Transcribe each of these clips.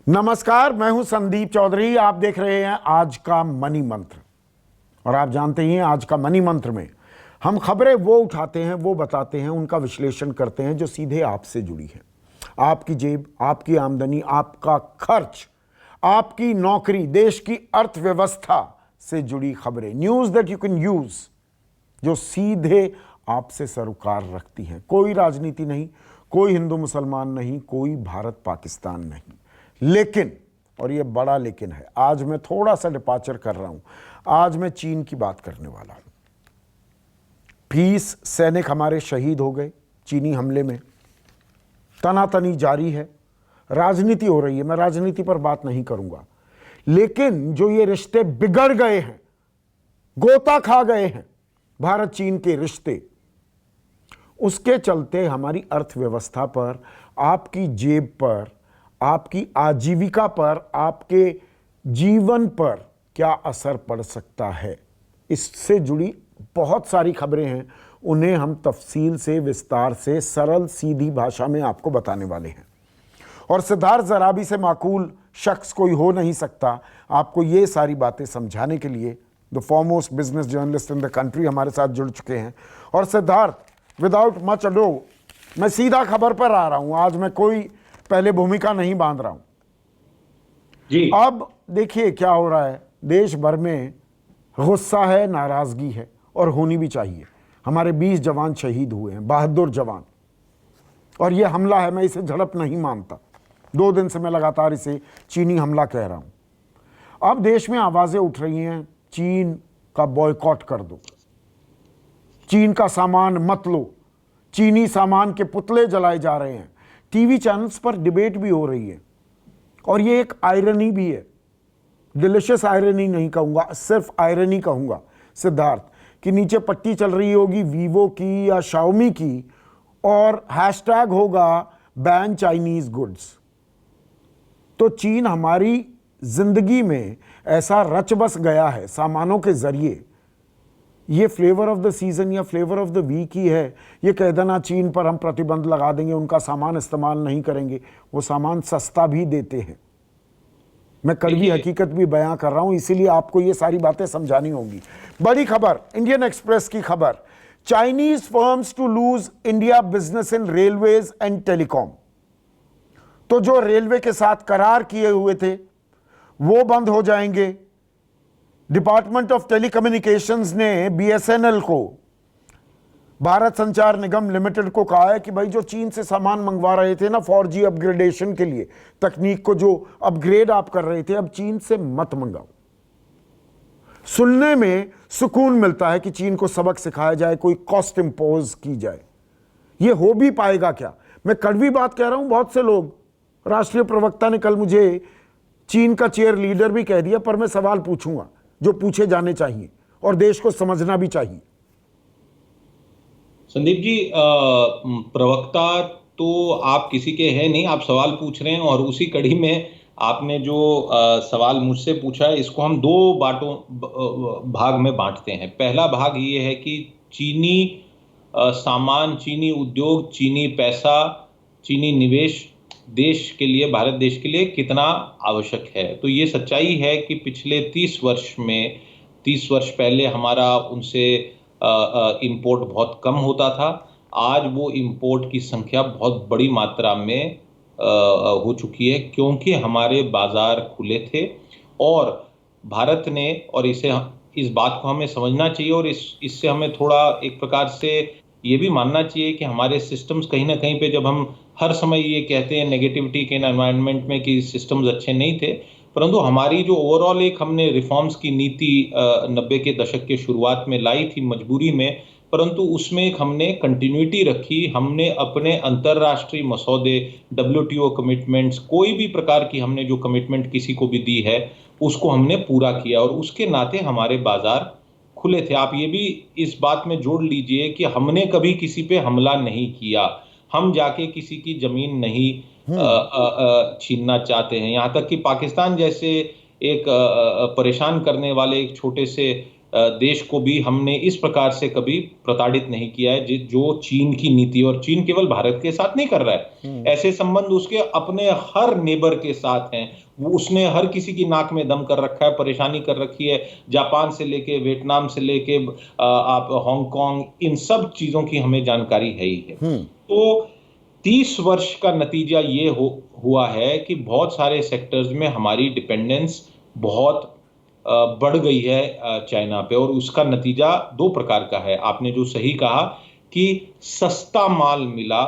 नमस्कार, मैं हूं संदीप चौधरी। आप देख रहे हैं आज का मनी मंत्र। और आप जानते ही हैं आज का मनी मंत्र में हम खबरें वो उठाते हैं, वो बताते हैं, उनका विश्लेषण करते हैं जो सीधे आपसे जुड़ी है। आपकी जेब, आपकी आमदनी, आपका खर्च, आपकी नौकरी, देश की अर्थव्यवस्था से जुड़ी खबरें, news that you can use, जो सीधे आपसे सरोकार रखती हैं। कोई राजनीति नहीं, कोई हिंदू मुसलमान नहीं, कोई भारत पाकिस्तान नहीं। लेकिन, और ये बड़ा लेकिन है, आज मैं थोड़ा सा डिपार्चर कर रहा हूं। आज मैं चीन की बात करने वाला हूं। 20 सैनिक हमारे शहीद हो गए चीनी हमले में। तनातनी जारी है, राजनीति हो रही है, मैं राजनीति पर बात नहीं करूंगा। लेकिन जो ये रिश्ते बिगड़ गए हैं, गोता खा गए हैं, भारत चीन के रिश्ते, उसके चलते हमारी अर्थव्यवस्था पर, आपकी जेब पर, आपकी आजीविका पर, आपके जीवन पर क्या असर पड़ सकता है, इससे जुड़ी बहुत सारी खबरें हैं। उन्हें हम तफसील से, विस्तार से, सरल सीधी भाषा में आपको बताने वाले हैं। और सिद्धार्थ जराबी से माकूल शख्स कोई हो नहीं सकता आपको ये सारी बातें समझाने के लिए। The foremost business journalist in the country हमारे साथ जुड़ चुके हैं। और सिद्धार्थ, विदाउट मच अडो, मैं सीधा खबर पर आ रहा हूं। आज मैं कोई पहले भूमिका नहीं बांध रहा हूं जी। अब देखिए क्या हो रहा है। देश भर में गुस्सा है, नाराजगी है, और होनी भी चाहिए। हमारे 20 जवान शहीद हुए हैं, बहादुर जवान। और ये हमला है, मैं इसे झड़प नहीं मानता। 2 दिन से मैं लगातार इसे चीनी हमला कह रहा हूं। अब देश में आवाजें उठ रही हैं, चीन का बॉयकॉट कर दो, चीन का सामान मत लो, चीनी सामान के पुतले जलाए जा रहे हैं। टीवी चैनल्स पर डिबेट भी हो रही है। और ये एक आयरनी भी है, डिलिशियस आयरनी नहीं कहूंगा, सिर्फ आयरनी कहूंगा सिद्धार्थ, कि नीचे पट्टी चल रही होगी वीवो की या शाओमी की, और हैशटैग होगा बैन चाइनीज गुड्स। तो चीन हमारी जिंदगी में ऐसा रच बस गया है सामानों के जरिए। ये फ्लेवर ऑफ द सीजन या फ्लेवर ऑफ द वीक ही है। ये कह देना चीन पर हम प्रतिबंध लगा देंगे, उनका सामान इस्तेमाल नहीं करेंगे, वो सामान सस्ता भी देते हैं। मैं कड़वी हकीकत भी बयां कर रहा हूं, इसीलिए आपको ये सारी बातें समझानी होंगी। बड़ी खबर, इंडियन एक्सप्रेस की खबर, Chinese firms to lose India business in railways and telecom. तो जो रेलवे के साथ करार किए हुए थे वो बंद हो जाएंगे। डिपार्टमेंट ऑफ टेलीकम्युनिकेशंस ने बीएसएनएल को, भारत संचार निगम लिमिटेड को कहा है कि भाई जो चीन से सामान मंगवा रहे थे ना 4G अपग्रेडेशन के लिए, तकनीक को जो अपग्रेड आप कर रहे थे, अब चीन से मत मंगाओ। सुनने में सुकून मिलता है कि चीन को सबक सिखाया जाए, कोई कॉस्ट इंपोज की जाए। ये हो भी पाएगा क्या? मैं कड़वी बात कह रहा हूं। बहुत से लोग, राष्ट्रीय प्रवक्ता ने कल मुझे चीन का चेयर लीडर भी कह दिया, पर मैं सवाल पूछूंगा जो पूछे जाने चाहिए और देश को समझना भी चाहिए। संदीप जी, प्रवक्ता तो आप किसी के हैं नहीं, आप सवाल पूछ रहे हैं और उसी कड़ी में आपने जो सवाल मुझसे पूछा है, इसको हम 2 भाग में बांटते हैं। पहला भाग ये है कि चीनी सामान, चीनी उद्योग, चीनी पैसा, चीनी निवेश देश के लिए, भारत देश के लिए कितना आवश्यक है। तो ये सच्चाई है कि पिछले 30 वर्ष में, 30 वर्ष पहले हमारा उनसे इंपोर्ट बहुत कम होता था। आज वो इंपोर्ट की संख्या बहुत बड़ी मात्रा में हो चुकी है, क्योंकि हमारे बाजार खुले थे और भारत ने, और इस बात को हमें समझना चाहिए और इससे हमें थोड़ा एक प्रकार से ये भी मानना चाहिए कि हमारे सिस्टम्स कहीं ना कहीं पे, जब हम हर समय ये कहते हैं नेगेटिविटी के एनवायरनमेंट में कि सिस्टम्स अच्छे नहीं थे, परंतु हमारी जो ओवरऑल एक हमने रिफॉर्म्स की नीति 90 के दशक के शुरुआत में लाई थी मजबूरी में, परंतु उसमें एक हमने कंटिन्यूटी रखी। हमने अपने अंतर्राष्ट्रीय मसौदे, WTO कमिटमेंट्स, कोई भी प्रकार की हमने जो कमिटमेंट किसी को भी दी है उसको हमने पूरा किया और उसके नाते हमारे बाजार खुले थे। आप ये भी इस बात में जोड़ लीजिए कि हमने कभी किसी पे हमला नहीं किया, हम जाके किसी की जमीन नहीं छीनना चाहते हैं। यहाँ तक कि पाकिस्तान जैसे एक परेशान करने वाले एक छोटे से देश को भी हमने इस प्रकार से कभी प्रताड़ित नहीं किया है जो चीन की नीति, और चीन केवल भारत के साथ नहीं कर रहा है, ऐसे संबंध उसके अपने हर नेबर के साथ हैं। वो उसने हर किसी की नाक में दम कर रखा है, परेशानी कर रखी है, जापान से लेके वियतनाम से लेके आप हांगकांग, इन सब चीजों की हमें जानकारी है ही है। तो 30 वर्ष का नतीजा ये हुआ है कि बहुत सारे सेक्टर्स में हमारी डिपेंडेंस बहुत बढ़ गई है चाइना पे, और उसका नतीजा दो प्रकार का है। आपने जो सही कहा कि सस्ता माल मिला,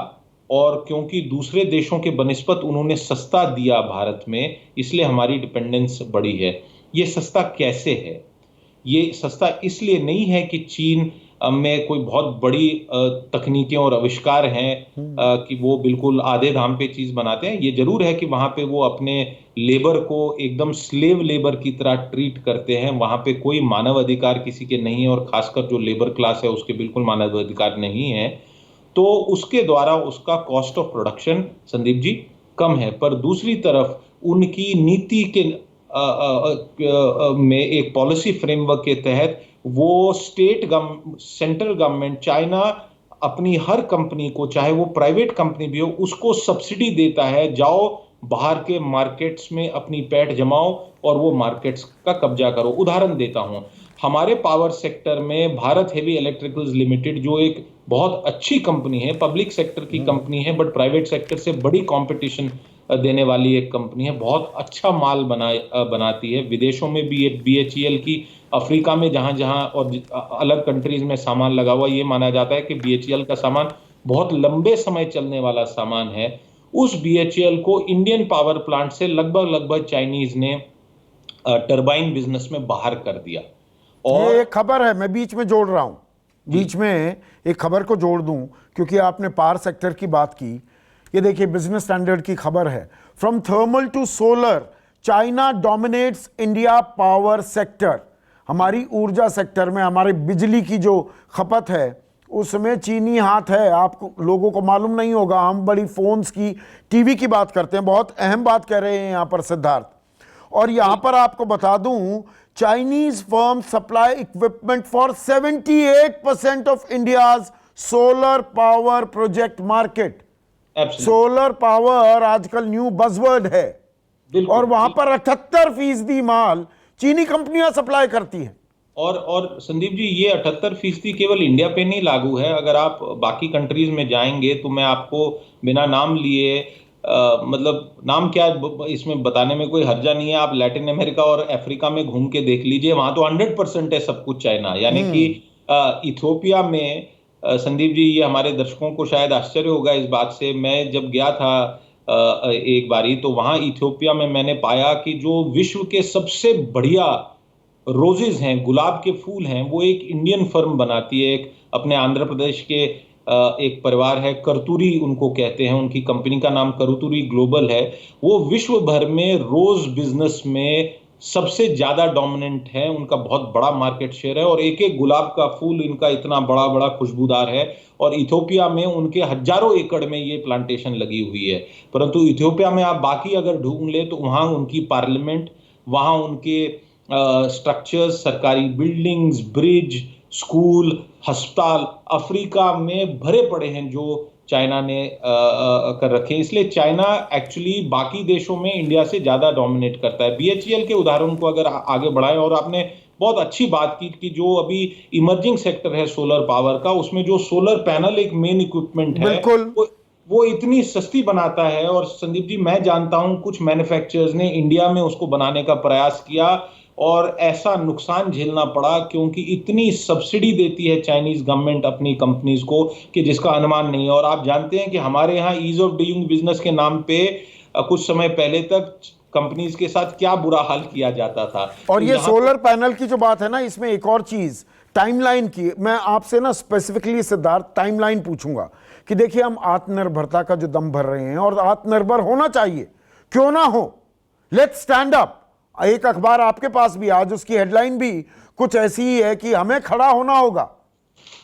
और क्योंकि दूसरे देशों के बनिस्बत उन्होंने सस्ता दिया भारत में, इसलिए हमारी डिपेंडेंस बढ़ी है। ये सस्ता कैसे है? ये सस्ता इसलिए नहीं है कि चीन में कोई बहुत बड़ी तकनीकें और आविष्कार हैं कि वो बिल्कुल आधे दाम पे चीज बनाते हैं। ये जरूर है कि वहां पे वो अपने लेबर को एकदम स्लेव लेबर की तरह ट्रीट करते हैं, वहां पे कोई मानव अधिकार किसी के नहीं है, और खासकर जो लेबर क्लास है उसके बिल्कुल मानव अधिकार नहीं है। तो उसके द्वारा उसका cost of production, Sandeep ji, कम है। पर दूसरी तरफ उनकी नीति के में एक पॉलिसी फ्रेमवर्क के तहत वो सेंट्रल गवर्नमेंट चाइना अपनी हर कंपनी को, चाहे वो प्राइवेट कंपनी भी हो, उसको सब्सिडी देता है, जाओ बाहर के मार्केट्स में अपनी पैठ जमाओ और वो मार्केट्स का कब्जा करो। उदाहरण देता हूं, हमारे पावर सेक्टर में भारत हेवी इलेक्ट्रिकल्स लिमिटेड, जो एक बहुत अच्छी कंपनी है, पब्लिक सेक्टर की कंपनी है, बट प्राइवेट सेक्टर से बड़ी कंपटीशन देने वाली एक कंपनी है, बहुत अच्छा माल बनाती है। विदेशों में भी BHEL की, अफ्रीका में जहां जहां और अलग कंट्रीज में सामान लगा हुआ, ये माना जाता है कि BHEL का सामान बहुत लंबे समय चलने वाला सामान है। उस BHEL को इंडियन पावर प्लांट से लगभग चाइनीज ने टरबाइन बिजनेस में बाहर कर दिया। और ये एक खबर है, मैं बीच में जोड़ रहा हूं, बीच में एक खबर को जोड़ दूं, क्योंकि आपने पावर सेक्टर की बात की। ये देखिए, बिजनेस स्टैंडर्ड की खबर है, from thermal to solar China dominates India power sector. हमारी ऊर्जा सेक्टर में, हमारे बिजली की जो खपत है उसमें चीनी हाथ है। आप लोगों को मालूम नहीं होगा, हम बड़ी फोन्स की, टीवी की बात करते हैं, बहुत अहम बात कह रहे हैं यहाँ पर सिद्धार्थ। और यहाँ पर आपको बता दूं, Chinese firm supply equipment for 78% of India's solar power project market. Solar power आजकल न्यू बज़वर्ड है, और वहां पर 78% माल चीनी कंपनियां सप्लाई करती हैं। और संदीप जी, ये 78% केवल इंडिया पे नहीं लागू है। अगर आप बाकी कंट्रीज में जाएंगे तो मैं आपको बिना नाम लिए, मतलब नाम क्या इसमें बताने में कोई हर्जा नहीं है, आप लैटिन अमेरिका और अफ्रीका में घूम के देख लीजिए, वहां तो 100% है सब कुछ चाइना। यानी कि इथियोपिया में, संदीप जी, ये हमारे दर्शकों को शायद आश्चर्य होगा इस बात से, मैं जब गया था एक बारी, तो वहां इथियोपिया में मैंने पाया कि जो विश्व के सबसे बढ़िया रोजेज हैं, गुलाब के फूल हैं, वो एक इंडियन फर्म बनाती है। एक अपने आंध्र प्रदेश के एक परिवार है, करतूरी उनको कहते हैं, उनकी कंपनी का नाम करतूरी ग्लोबल है। वो विश्व भर में रोज बिजनेस में सबसे ज्यादा डोमिनेंट है, उनका बहुत बड़ा मार्केट शेयर है, और एक एक गुलाब का फूल इनका इतना बड़ा बड़ा खुशबूदार है। और इथियोपिया में उनके हजारों एकड़ में ये प्लांटेशन लगी हुई है। परंतु इथियोपिया में आप बाकी अगर ढूंढ ले तो वहां उनकी पार्लियामेंट, वहां उनके स्ट्रक्चर्स, सरकारी बिल्डिंग्स, ब्रिज, स्कूल, अस्पताल अफ्रीका में भरे पड़े हैं जो चाइना ने कर रखे। इसलिए चाइना एक्चुअली बाकी देशों में इंडिया से ज्यादा डोमिनेट करता है। BHEL के उदाहरण को अगर आगे बढ़ाएं, और आपने बहुत अच्छी बात की कि जो अभी इमर्जिंग सेक्टर है सोलर पावर का, उसमें जो सोलर पैनल एक मेन इक्विपमेंट है, वो इतनी सस्ती बनाता है। और संदीप जी, मैं जानता हूं कुछ मैन्युफैक्चरर्स ने इंडिया में उसको बनाने का प्रयास किया और ऐसा नुकसान झेलना पड़ा, क्योंकि इतनी सब्सिडी देती है चाइनीज गवर्नमेंट अपनी कंपनीज को कि जिसका अनुमान नहीं है। और आप जानते हैं कि हमारे यहाँ ईज ऑफ डूइंग बिजनेस के नाम पे कुछ समय पहले तक कंपनीज के साथ क्या बुरा हाल किया जाता था। और ये सोलर पैनल की जो बात है ना, इसमें एक और चीज टाइमलाइन की मैं आपसे ना स्पेसिफिकली सिद्धार्थ टाइमलाइन पूछूंगा कि देखिए, हम आत्मनिर्भरता का जो दम भर रहे हैं, और आत्मनिर्भर होना चाहिए, क्यों ना हो, लेट्स स्टैंड अप। एक अखबार आपके पास भी आज, उसकी हेडलाइन भी कुछ ऐसी ही है कि हमें खड़ा होना होगा।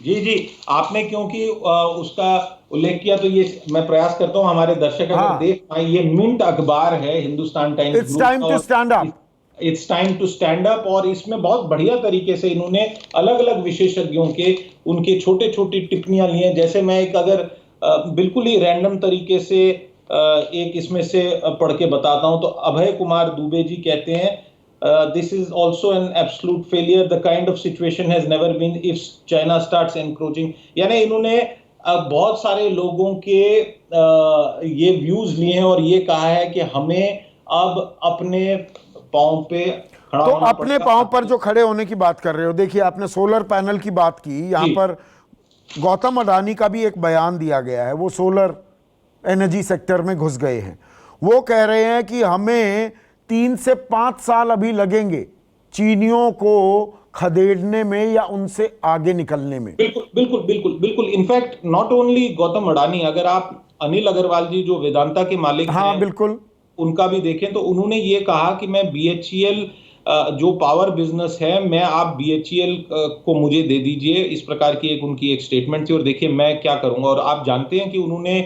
जी जी, आपने क्योंकि उसका उल्लेख किया तो ये मैं प्रयास करता हूं हमारे दर्शक अगर देख पाए, ये मिंट अखबार है, Hindustan Times. It's time to stand up. It's time to stand up. और इसमें बहुत बढ़िया तरीके से इन्होंने अलग अलग विशेषज्ञों के उनके छोटे छोटी टिप्पणियां ली हैं। जैसे मैं एक अगर बिल्कुल ही रैंडम तरीके से एक इसमें से पढ़ के बताता हूं, तो अभय कुमार दुबे जी कहते हैं, this is also an absolute failure, the kind of situation has never been if China starts encroaching. यानी इन्होंने बहुत सारे लोगों के ये व्यूज लिए हैं और ये कहा है कि हमें अब अपने पांव पे खड़ा तो होना अपने पड़ेगा। पांव पर जो खड़े होने की बात कर रहे हो, देखिए आपने सोलर पैनल की बात की, यहां जी। पर गौतम अडानी का भी एक बयान दिया गया है। वो सोलर एनर्जी सेक्टर में घुस गए हैं। वो कह रहे हैं कि हमें 3 से 5 साल अभी लगेंगे चीनियों को खदेड़ने में या उनसे आगे निकलने में। बिल्कुल बिल्कुल बिल्कुल बिल्कुल। In fact not only Gautam Adani, अगर आप अनिल अग्रवाल जी जो वेदांता के मालिक हाँ हैं बिल्कुल, उनका भी देखें, तो उन्होंने ये कहा कि मैं बीएचईएल जो पावर बिजनेस है, मैं आप बीएचईएल को मुझे दे दीजिए, इस प्रकार की एक उनकी एक स्टेटमेंट थी। और देखिए मैं क्या करूंगा। और आप जानते हैं कि उन्होंने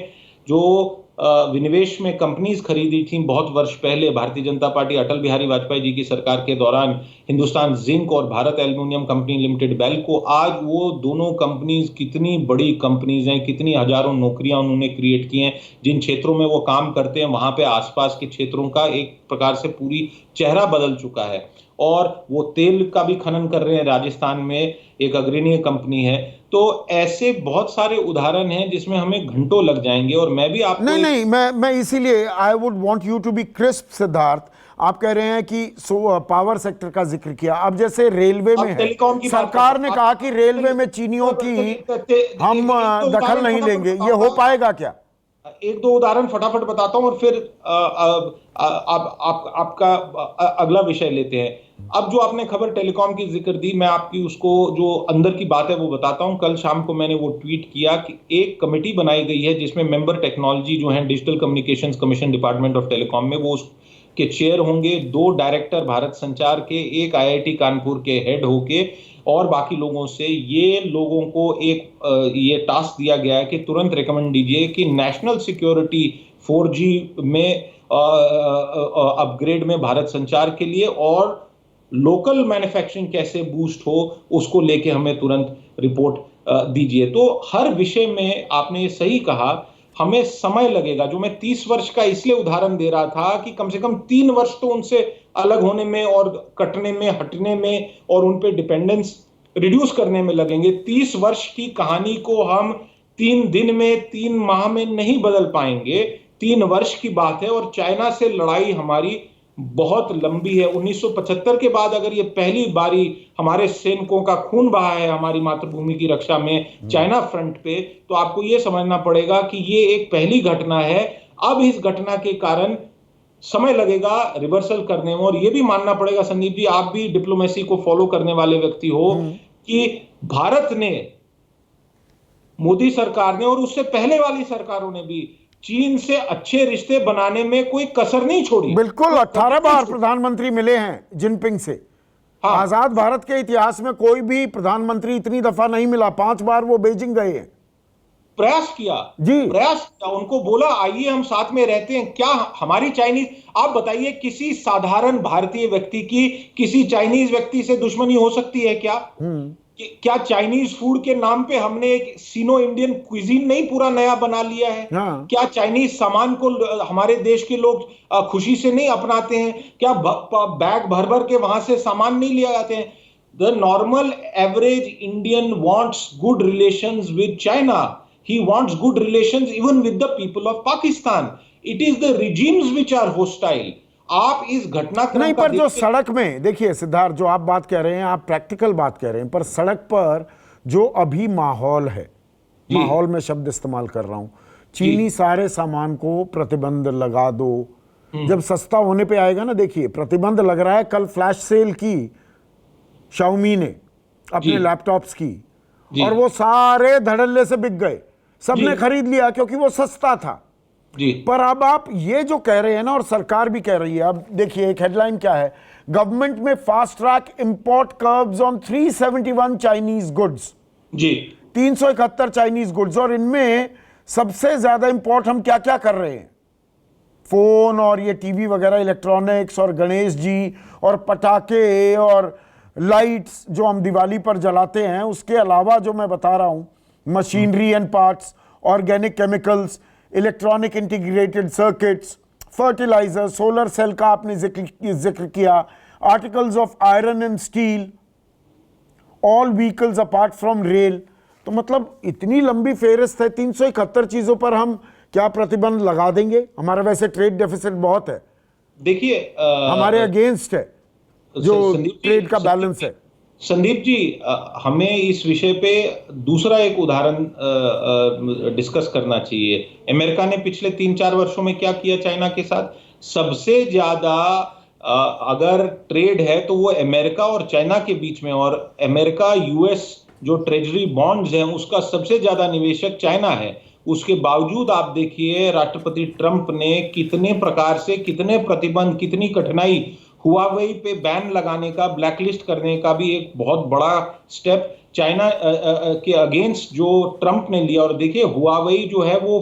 जो विनिवेश में कंपनीज खरीदी थी बहुत वर्ष पहले, भारतीय जनता पार्टी अटल बिहारी वाजपेयी जी की सरकार के दौरान, हिंदुस्तान जिंक और भारत एल्युमिनियम कंपनी लिमिटेड बेल्को, आज वो दोनों कंपनीज कितनी बड़ी कंपनीज हैं, कितनी हजारों नौकरियां उन्होंने क्रिएट की हैं। जिन क्षेत्रों में वो काम करते हैं वहां पे आसपास के क्षेत्रों का एक प्रकार से पूरी चेहरा बदल चुका है। और वो तेल का भी खनन कर रहे हैं, राजस्थान में एक अग्रणी कंपनी है। तो ऐसे बहुत सारे उदाहरण हैं जिसमें हमें घंटों लग जाएंगे। और मैं भी आपको नहीं नहीं, मैं इसीलिए I would want you to be crisp Siddharth. आप कह रहे हैं कि पावर सेक्टर का जिक्र किया, अब जैसे रेलवे में है, टेलीकॉम की बात सरकार ने करते कहा हैं। कि रेलवे में चीनियों की हम दखल नहीं लेंगे, ये हो पाएगा क्या? एक दो उदाहरण फटाफट बताता हूं और फिर आपका अगला विषय लेते हैं। अब जो आपने खबर टेलीकॉम की जिक्र दी, मैं आपकी उसको जो अंदर की बात है वो बताता हूं। कल शाम को मैंने वो ट्वीट किया कि एक कमेटी बनाई गई है जिसमें मेंबर टेक्नोलॉजी जो है digital communications commission department of telecom में, वो के चेयर होंगे 2 डायरेक्टर भारत संचार के, एक आईआईटी कानपुर के हेड होके, और बाकी लोगों से ये लोगों को एक ये टास्क दिया गया है कि तुरंत रिकमेंड दीजिए कि नेशनल सिक्योरिटी 4G में अपग्रेड में भारत संचार के लिए और लोकल मैन्युफैक्चरिंग कैसे बूस्ट हो उसको लेके हमें तुरंत रिपोर्ट दीजिए। तो हर विषय में आपने ये सही कहा, हमें समय लगेगा। जो मैं 30 वर्ष का इसलिए उदाहरण दे रहा था कि कम से कम 3 वर्ष तो उनसे अलग होने में और कटने में, हटने में और उन पे डिपेंडेंस रिड्यूस करने में लगेंगे। 30 वर्ष की कहानी को हम 3 दिन में, 3 माह में नहीं बदल पाएंगे। 3 वर्ष की बात है। और चाइना से लड़ाई हमारी बहुत लंबी है। 1975 के बाद अगर ये पहली बारी हमारे सैनिकों का खून बहा है हमारी मातृभूमि की रक्षा में चाइना फ्रंट पे, तो आपको ये समझना पड़ेगा कि ये एक पहली घटना है। अब इस घटना के कारण समय लगेगा रिवर्सल करने में। और ये भी मानना पड़ेगा संदीप जी, आप भी डिप्लोमेसी को फॉलो करने वाले व्यक्ति हो, कि भारत ने, मोदी सरकार ने और उससे पहले वाली सरकारों ने भी चीन से अच्छे रिश्ते बनाने में कोई कसर नहीं छोड़ी। बिल्कुल, 18 बार प्रधानमंत्री मिले हैं जिनपिंग से। हाँ। आजाद भारत के इतिहास में कोई भी प्रधानमंत्री इतनी दफा नहीं मिला, 5 बार वो बीजिंग गए हैं। प्रयास किया जी, प्रयास किया, उनको बोला आइए हम साथ में रहते हैं। क्या हमारी चाइनीज, आप बताइए किसी साधारण भारतीय व्यक्ति की किसी चाइनीज व्यक्ति से दुश्मनी हो सकती है क्या? क्या चाइनीज फूड के नाम पे हमने एक सिनो इंडियन क्विजीन नहीं पूरा नया बना लिया है? हाँ। क्या चाइनीज सामान को हमारे देश के लोग खुशी से नहीं अपनाते हैं? क्या बैग भर भर के वहां से सामान नहीं ले आते हैं? The normal average Indian wants good relations with China. He wants good relations even with the people of Pakistan. It is the regimes which are hostile. आप इस घटनाक्रम नहीं, का पर जो सड़क में, देखिए सिद्धार्थ, जो आप बात कह रहे हैं, आप प्रैक्टिकल बात कह रहे हैं, पर सड़क पर जो अभी माहौल है, माहौल में शब्द इस्तेमाल कर रहा हूं, चीनी सारे सामान को प्रतिबंध लगा दो, जब सस्ता होने पे आएगा ना, देखिए प्रतिबंध लग रहा है। कल फ्लैश सेल की शाओमी ने अपने लैपटॉप्स की, और वो सारे धड़ल्ले से बिक गए, सबने खरीद लिया क्योंकि वो सस्ता था जी। पर अब आप ये जो कह रहे हैं ना, और सरकार भी कह रही है, अब देखिए एक हेडलाइन क्या है, गवर्नमेंट में fast track import curbs on 371 Chinese goods. जी, 371 चाइनीज गुड्स, और इनमें सबसे ज्यादा इंपोर्ट हम क्या क्या कर रहे हैं? फ़ोन और ये टीवी वगैरह इलेक्ट्रॉनिक्स और गणेश जी और पटाखे और लाइट्स जो हम दिवाली पर जलाते हैं, उसके अलावा जो मैं बता रहा हूँ, machinery and parts, organic chemicals, electronic integrated circuits, fertiliser, solar cell का आपने जिक्र किया, articles of iron and steel, all vehicles apart from rail. तो मतलब इतनी लंबी फेहरिस्त है, 371 चीज़ों पर हम क्या प्रतिबंध लगा देंगे? हमारा वैसे ट्रेड डेफिसिट बहुत है, देखिए हमारे अगेंस्ट है जो ट्रेड का बैलेंस है। संदीप जी, हमें इस विषय पे दूसरा एक उदाहरण डिस्कस करना चाहिए। अमेरिका ने पिछले 3-4 वर्षों में क्या किया चाइना के साथ? सबसे ज्यादा अगर ट्रेड है तो वो अमेरिका और चाइना के बीच में, और अमेरिका यूएस जो ट्रेजरी बॉन्ड्स हैं उसका सबसे ज्यादा निवेशक चाइना है। उसके बावजूद आप देखिए राष्ट्रपति ट्रंप ने कितने प्रकार से, कितने प्रतिबंध, कितनी कठिनाई, हुआवेई पे बैन लगाने का, ब्लैकलिस्ट करने का भी एक बहुत बड़ा स्टेप चाइना के अगेंस्ट जो ट्रंप ने लिया। और देखिए हुआवेई जो है वो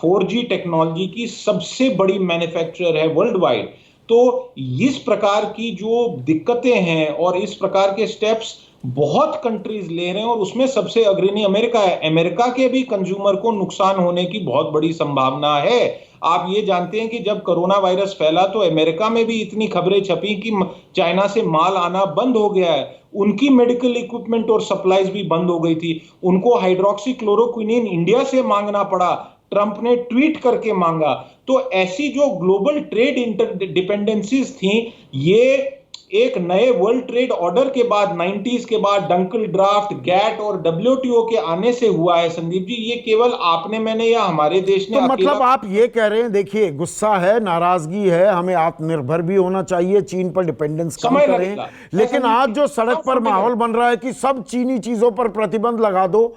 4G टेक्नोलॉजी की सबसे बड़ी मैन्युफैक्चरर है वर्ल्ड वाइड। तो इस प्रकार की जो दिक्कतें हैं और इस प्रकार के स्टेप्स बहुत कंट्रीज ले रहे हैं, और उसमें सबसे अग्रणी अमेरिका है। अमेरिका के भी कंज्यूमर को नुकसान होने की बहुत बड़ी संभावना है। आप ये जानते हैं कि जब कोरोना वायरस फैला तो अमेरिका में भी इतनी खबरें छपी कि चाइना से माल आना बंद हो गया है, उनकी मेडिकल इक्विपमेंट और सप्लाईज भी बंद हो गई थी, उनको हाइड्रोक्सी क्लोरोक्विनिन इंडिया से मांगना पड़ा, ट्रंप ने ट्वीट करके मांगा। तो ऐसी जो ग्लोबल ट्रेड इंटरडिपेंडेंसीज थी, ये एक नए वर्ल्ड ट्रेड ऑर्डर के बाद 90s के बाद डंकल ड्राफ्ट, गैट और WTO के आने से हुआ है। संदीप जी, ये केवल आपने, मैंने या हमारे देश ने तो मतलब आप ये कह रहे हैं, देखिए गुस्सा है, नाराजगी है, हमें आत्मनिर्भर भी होना चाहिए, चीन पर डिपेंडेंस कम करें, लेकिन आज जो सड़क पर माहौल बन रहा है कि सब चीनी चीजों पर प्रतिबंध लगा दो,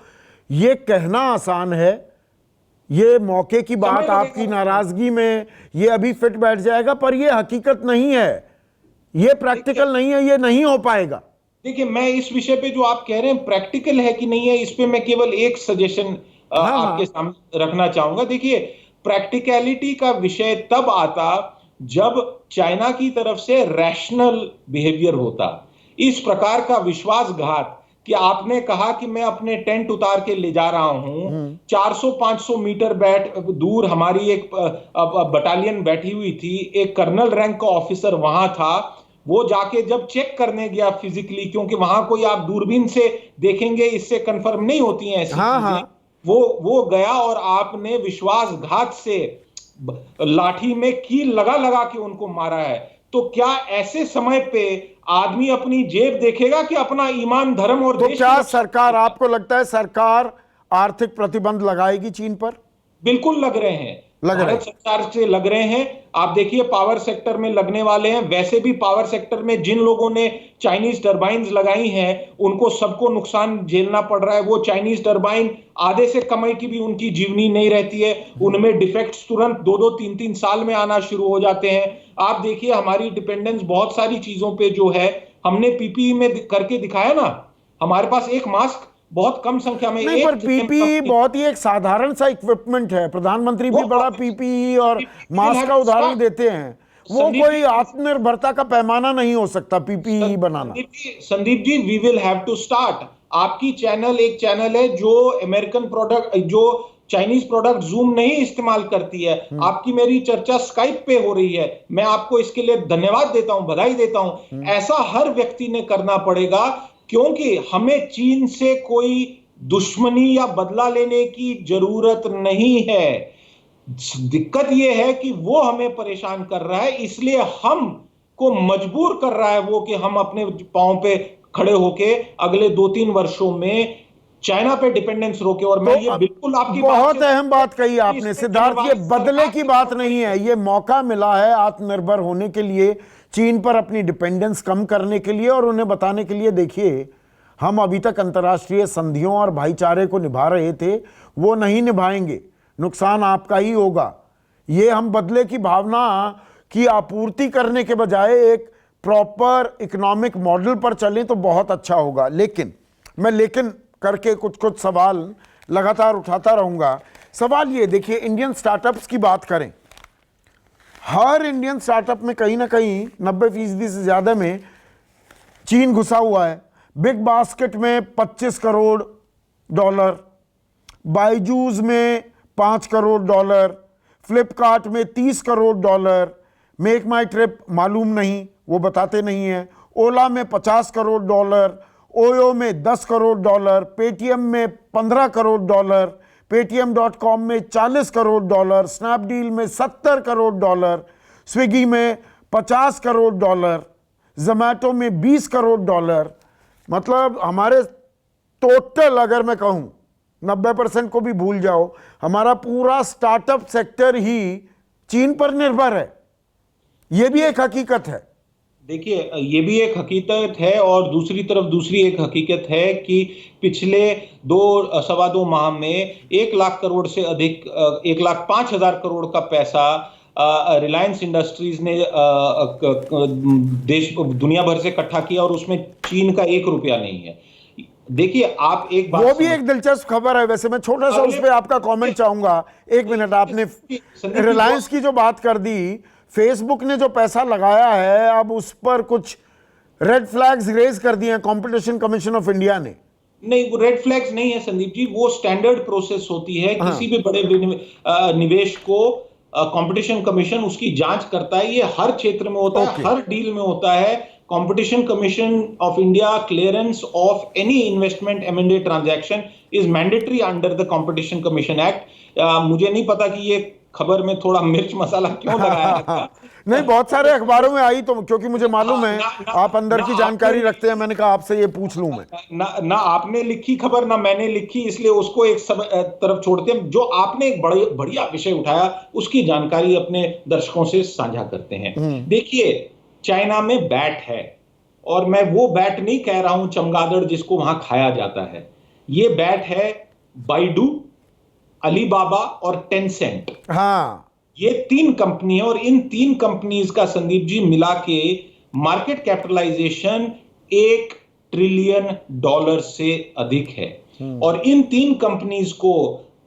ये कहना आसान है, ये मौके की बात, आपकी नाराजगी में ये अभी फिट बैठ जाएगा, पर ये हकीकत नहीं है, ये प्रैक्टिकल नहीं है, ये नहीं हो पाएगा। देखिए, मैं इस विषय पे जो आप कह रहे हैं प्रैक्टिकल है कि नहीं है, इस पे मैं केवल एक सजेशन आपके सामने रखना चाहूंगा। देखिए, प्रैक्टिकलिटी का विषय तब आता जब चाइना की तरफ से रैशनल बिहेवियर होता। इस प्रकार का विश्वासघात कि आपने कहा कि मैं अपने टेंट उतार के ले जा रहा हूं, 400-500 मीटर दूर हमारी एक बटालियन बैठी हुई थी, एक कर्नल रैंक का ऑफिसर वहां था, वो जाके जब चेक करने गया फिजिकली, क्योंकि वहां कोई आप दूरबीन से देखेंगे इससे कंफर्म नहीं होती हैं ऐसी चीजें, वो गया और आपने विश्वासघात से लाठी में कील लगा लगा के उनको मारा है। तो क्या ऐसे समय पे आदमी अपनी जेब देखेगा कि अपना ईमान, धर्म और देश? क्या सरकार, आपको लगता है सरकार आर्थिक प्रतिबंध लगाएगी चीन पर? बिल्कुल लग रहे हैं, भारत सरकार से लग रहे हैं। आप देखिए पावर सेक्टर में लगने वाले हैं। वैसे भी पावर सेक्टर में जिन लोगों ने चाइनीज टरबाइन्स लगाई हैं उनको सबको नुकसान झेलना पड़ रहा है। वो चाइनीज टरबाइन आधे से कमाई की भी उनकी जीवनी नहीं रहती है, उनमें डिफेक्ट्स तुरंत 2-2, 3-3 साल में आना शुरू हो जाते हैं। आप देखिए हमारी डिपेंडेंस बहुत सारी चीजों पे जो है, हमने पीपीई में करके दिखाया ना, हमारे पास एक मास्क बहुत कम संख्या में, नहीं, पर पीपीई बहुत ही एक साधारण सा इक्विपमेंट है। प्रधानमंत्री भी बड़ा पीपीई और मास्क का उदाहरण देते हैं, वो कोई आत्मनिर्भरता का पैमाना नहीं हो सकता पीपीई बनाना। Sandeep ji, we will have to start. आपकी चैनल एक चैनल है जो अमेरिकन प्रोडक्ट, जो चाइनीज प्रोडक्ट जूम नहीं इस्तेमाल करती है। आपकी मेरी चर्चा स्काइप पे हो रही है, मैं आपको इसके लिए धन्यवाद देता हूं, बधाई देता हूं। ऐसा हर व्यक्ति ने करना पड़ेगा, क्योंकि हमें चीन से कोई दुश्मनी या बदला लेने की जरूरत नहीं है। दिक्कत यह है कि वो हमें परेशान कर रहा है, इसलिए हम को मजबूर कर रहा है वो कि हम अपने पांव पे खड़े होके अगले 2-3 वर्षों में चाइना पे डिपेंडेंस रोके। और मैं ये बिल्कुल आपकी बहुत अहम बात कही आपने सिद्धार्थ, ये बदले की बात नहीं है, ये मौका मिला है आत्मनिर्भर होने के लिए, चीन पर अपनी डिपेंडेंस कम करने के लिए और उन्हें बताने के लिए, देखिए हम अभी तक अंतर्राष्ट्रीय संधियों और भाईचारे को निभा रहे थे, वो नहीं निभाएंगे, नुकसान आपका ही होगा। ये हम बदले की भावना की आपूर्ति करने के बजाय एक प्रॉपर इकोनॉमिक मॉडल पर चलें तो बहुत अच्छा होगा। लेकिन मैं करके कुछ सवाल लगातार उठाता रहूंगा। सवाल ये देखिए, इंडियन स्टार्टअप्स की बात करें हर इंडियन स्टार्टअप में कहीं ना कहीं 90% से ज्यादा में चीन घुसा हुआ है। बिग बास्केट में 25 करोड़ डॉलर, बायजूस में 5 करोड़ डॉलर, फ्लिपकार्ट में 30 करोड़ डॉलर, मेक माई ट्रिप मालूम नहीं, वो बताते नहीं हैं, ओला में 50 करोड़ डॉलर, ओयो में 10 करोड़ डॉलर, पेटीएम में 15 करोड़ डॉलर, पेटीएम.com में 40 करोड़ डॉलर, स्नैपडील में 70 करोड़ डॉलर, स्विगी में 50 करोड़ डॉलर, जोमैटो में 20 करोड़ डॉलर। मतलब हमारे टोटल अगर मैं कहूं 90% को भी भूल जाओ, हमारा पूरा स्टार्टअप सेक्टर ही चीन पर निर्भर है। यह भी एक हकीकत है। देखिए, ये भी एक हकीकत है और दूसरी तरफ दूसरी एक हकीकत है कि पिछले 2 माह में 1 लाख करोड़ से अधिक 1,05,000 करोड़ का पैसा रिलायंस इंडस्ट्रीज ने दुनिया भर से इकट्ठा किया और उसमें चीन का 1 रुपया नहीं है। देखिए, आप एक बात, वो भी एक दिलचस्प खबर है। वैसे मैं छोटा सा उस पर आपका कमेंट चाहूंगा। 1 मिनट, आपने रिलायंस की जो बात कर दी, फेसबुक ने जो पैसा लगाया है, अब उस पर कुछ रेड फ्लैग्स रेज कर दिए हैं कंपटीशन कमीशन ऑफ इंडिया ने। नहीं, वो रेड फ्लैग्स नहीं है संदीप जी, वो स्टैंडर्ड प्रोसेस होती है। किसी भी बड़े निवेश को कंपटीशन कमीशन उसकी जांच करता है। ये हर क्षेत्र में होता है, हर डील में होता है। Competition commission of India clearance of any investment M&A transaction is mandatory under the competition commission act. मुझे नहीं पता कि ये खबर में थोड़ा मिर्च मसाला क्यों लगाया नहीं, बहुत सारे अखबारों में आई, तो क्योंकि मुझे मालूम है आप अंदर की जानकारी रखते हैं, मैंने कहा आपसे ये पूछ लूं मैं। ना आपने लिखी खबर ना मैंने लिखी, इसलिए उसको एक तरफ छोड़ते हैं। जो आपने एक बढ़िया विषय उठाया उसकी जानकारी अपने दर्शकों से साझा करते हैं। देखिए, चाइना में बैट है, और मैं वो बैट नहीं कह रहा हूं चमगादड़ जिसको वहां खाया जाता है। ये बैट है बाइडू, अलीबाबा और टेंसेंट। हाँ, ये 3 कंपनी है और इन 3 कंपनीज का संदीप जी मिला के मार्केट कैपिटलाइजेशन $1 ट्रिलियन से अधिक है। और इन 3 कंपनीज को